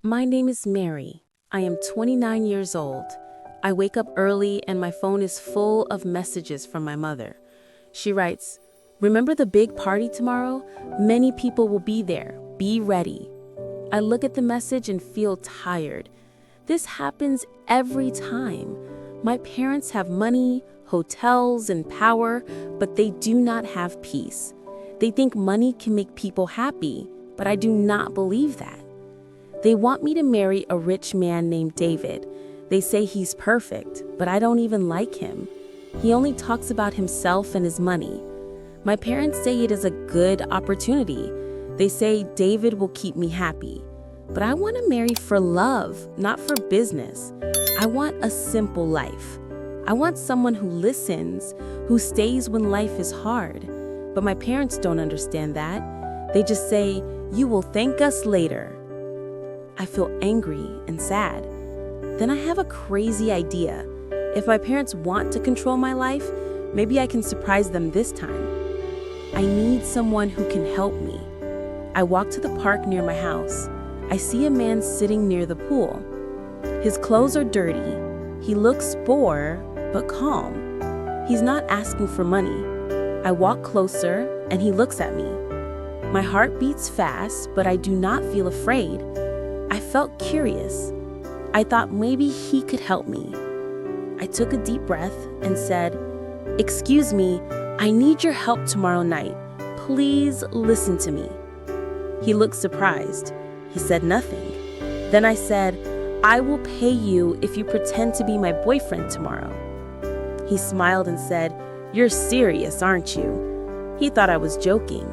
My name is Mary. I am 29 years old. I wake up early and my phone is full of messages from my mother. She writes, "Remember the big party tomorrow? Many people will be there. Be ready." I look at the message and feel tired. This happens every time. My parents have money, hotels, and power, but they do not have peace. They think money can make people happy, but I do not believe that. They want me to marry a rich man named David. They say he's perfect, but I don't even like him. He only talks about himself and his money. My parents say it is a good opportunity. They say David will keep me happy. But I want to marry for love, not for business. I want a simple life. I want someone who listens, who stays when life is hard. But my parents don't understand that. They just say, "You will thank us later." I feel angry and sad. Then I have a crazy idea. If my parents want to control my life, maybe I can surprise them this time. I need someone who can help me. I walk to the park near my house. I see a man sitting near the pool. His clothes are dirty. He looks bored, but calm. He's not asking for money. I walk closer, and he looks at me. My heart beats fast, but I do not feel afraid. I felt curious. I thought maybe he could help me. I took a deep breath and said, "Excuse me, I need your help tomorrow night. Please listen to me." He looked surprised. He said nothing. Then I said, "I will pay you if you pretend to be my boyfriend tomorrow." He smiled and said, "You're serious, aren't you?" He thought I was joking.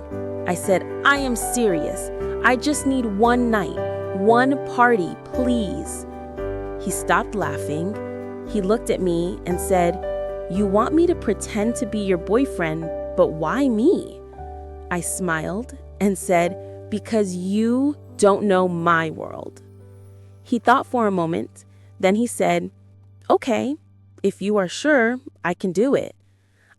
I said, "I am serious. I just need one night, one party, please." He stopped laughing. He looked at me and said, "You want me to pretend to be your boyfriend, but why me?" I smiled and said, "Because you don't know my world." He thought for a moment. Then he said, "Okay, if you are sure, I can do it."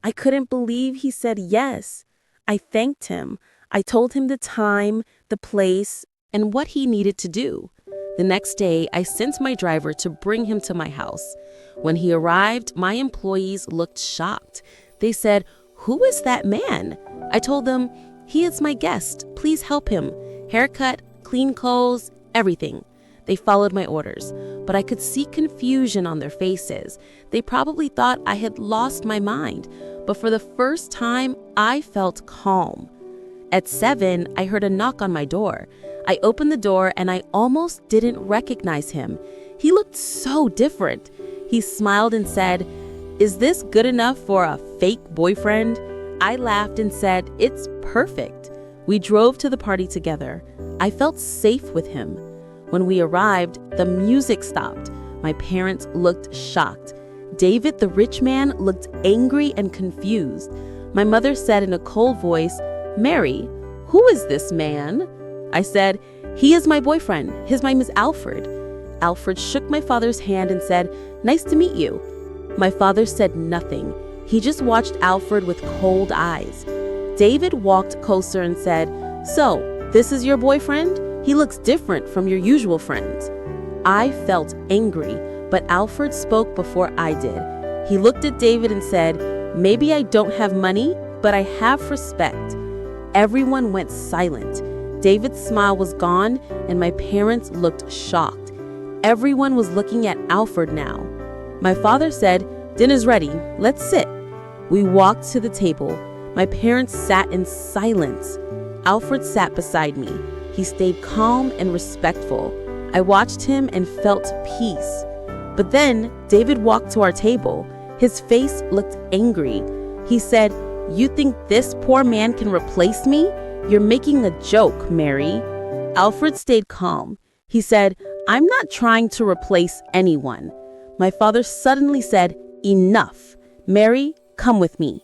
I couldn't believe he said yes. I thanked him. I told him the time, the place, and what he needed to do. The next day, I sent my driver to bring him to my house. When he arrived, my employees looked shocked. They said, "Who is that man?" I told them, "He is my guest. Please help him. Haircut, clean clothes, everything." They followed my orders, but I could see confusion on their faces. They probably thought I had lost my mind, but for the first time, I felt calm. At 7, I heard a knock on my door. I opened the door and I almost didn't recognize him. He looked so different. He smiled and said, "Is this good enough for a fake boyfriend?" I laughed and said, "It's perfect." We drove to the party together. I felt safe with him. When we arrived, the music stopped. My parents looked shocked. David, the rich man, looked angry and confused. My mother said in a cold voice, "Mary, who is this man?" I said, "He is my boyfriend. His name is Alfred." Alfred shook my father's hand and said, "Nice to meet you." My father said nothing. He just watched Alfred with cold eyes. David walked closer and said, "So, this is your boyfriend? He looks different from your usual friends." I felt angry, but Alfred spoke before I did. He looked at David and said, "Maybe I don't have money, but I have respect." Everyone went silent. David's smile was gone, and my parents looked shocked. Everyone was looking at Alfred now. My father said, "Dinner's ready. Let's sit." We walked to the table. My parents sat in silence. Alfred sat beside me. He stayed calm and respectful. I watched him and felt peace. But then David walked to our table. His face looked angry. He said, "You think this poor man can replace me? You're making a joke, Mary." Alfred stayed calm. He said, "I'm not trying to replace anyone." My father suddenly said, "Enough. Mary, come with me."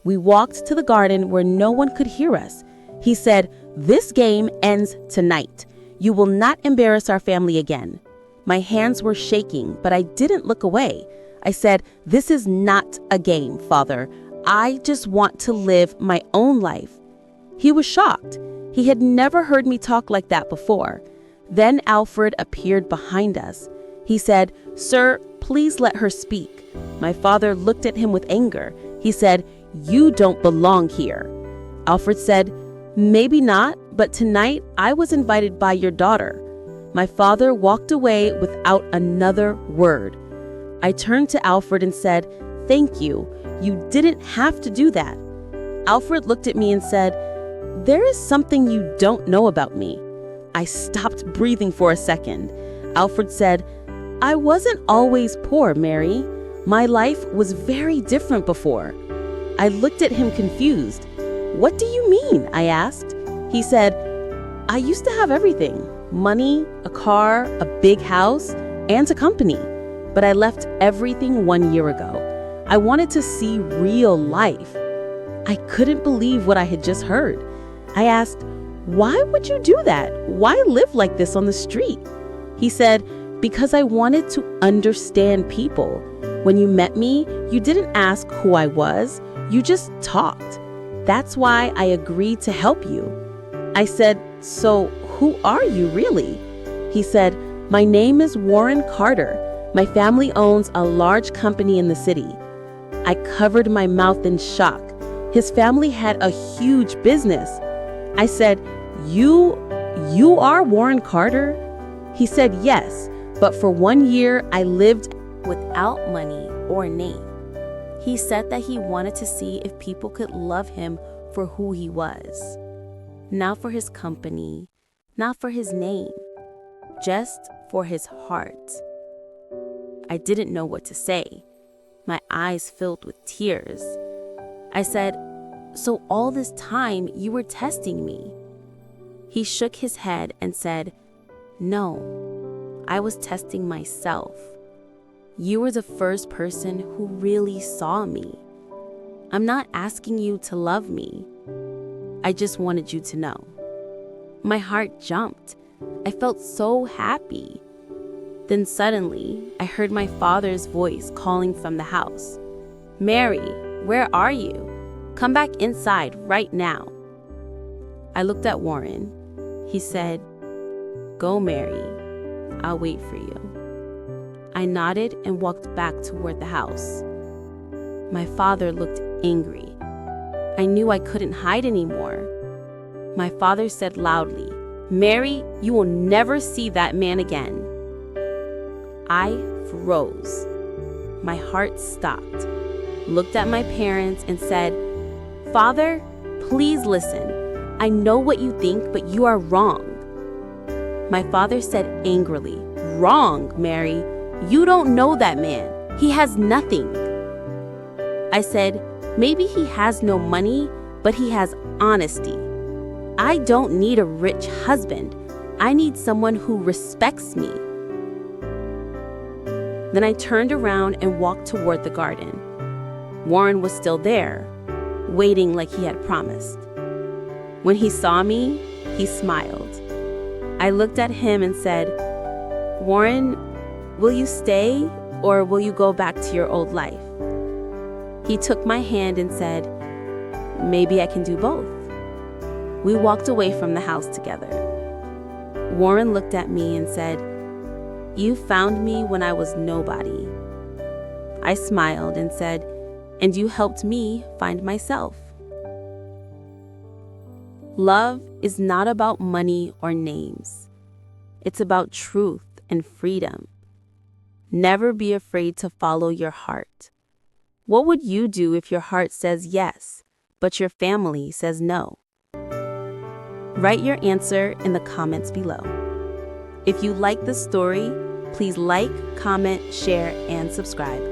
We walked to the garden where no one could hear us. He said, "This game ends tonight. You will not embarrass our family again." My hands were shaking, but I didn't look away. I said, "This is not a game, Father. I just want to live my own life." He was shocked. He had never heard me talk like that before. Then Alfred appeared behind us. He said, "Sir, please let her speak." My father looked at him with anger. He said, "You don't belong here." Alfred said, "Maybe not, but tonight I was invited by your daughter." My father walked away without another word. I turned to Alfred and said, "Thank you. You didn't have to do that." Alfred looked at me and said, "There is something you don't know about me." I stopped breathing for a second. Alfred said, "I wasn't always poor, Mary. My life was very different before." I looked at him confused. "What do you mean?" I asked. He said, "I used to have everything: money, a car, a big house, and a company. But I left everything 1 year ago. I wanted to see real life." I couldn't believe what I had just heard. I asked, "Why would you do that? Why live like this on the street?" He said, "Because I wanted to understand people. When you met me, you didn't ask who I was, you just talked. That's why I agreed to help you." I said, "So who are you really?" He said, "My name is Warren Carter. My family owns a large company in the city." I covered my mouth in shock. His family had a huge business. I said, You are Warren Carter?" He said, "Yes, but for 1 year I lived without money or name." He said that he wanted to see if people could love him for who he was. Not for his company, not for his name, just for his heart. I didn't know what to say. My eyes filled with tears. I said, "So all this time you were testing me?" He shook his head and said, "No, I was testing myself. You were the first person who really saw me. I'm not asking you to love me. I just wanted you to know." My heart jumped. I felt so happy. Then suddenly, I heard my father's voice calling from the house. "Mary, where are you? Come back inside right now." I looked at Warren. He said, "Go, Mary. I'll wait for you." I nodded and walked back toward the house. My father looked angry. I knew I couldn't hide anymore. My father said loudly, "Mary, you will never see that man again." I froze. My heart stopped, looked at my parents and said, "Father, please listen. I know what you think, but you are wrong." My father said angrily, "Wrong, Mary. You don't know that man. He has nothing." I said, "Maybe he has no money, but he has honesty. I don't need a rich husband. I need someone who respects me." Then I turned around and walked toward the garden. Warren was still there, waiting like he had promised. When he saw me, he smiled. I looked at him and said, "Warren, will you stay or will you go back to your old life?" He took my hand and said, "Maybe I can do both." We walked away from the house together. Warren looked at me and said, "You found me when I was nobody." I smiled and said, "And you helped me find myself." Love is not about money or names. It's about truth and freedom. Never be afraid to follow your heart. What would you do if your heart says yes, but your family says no? Write your answer in the comments below. If you like this story, please like, comment, share, and subscribe.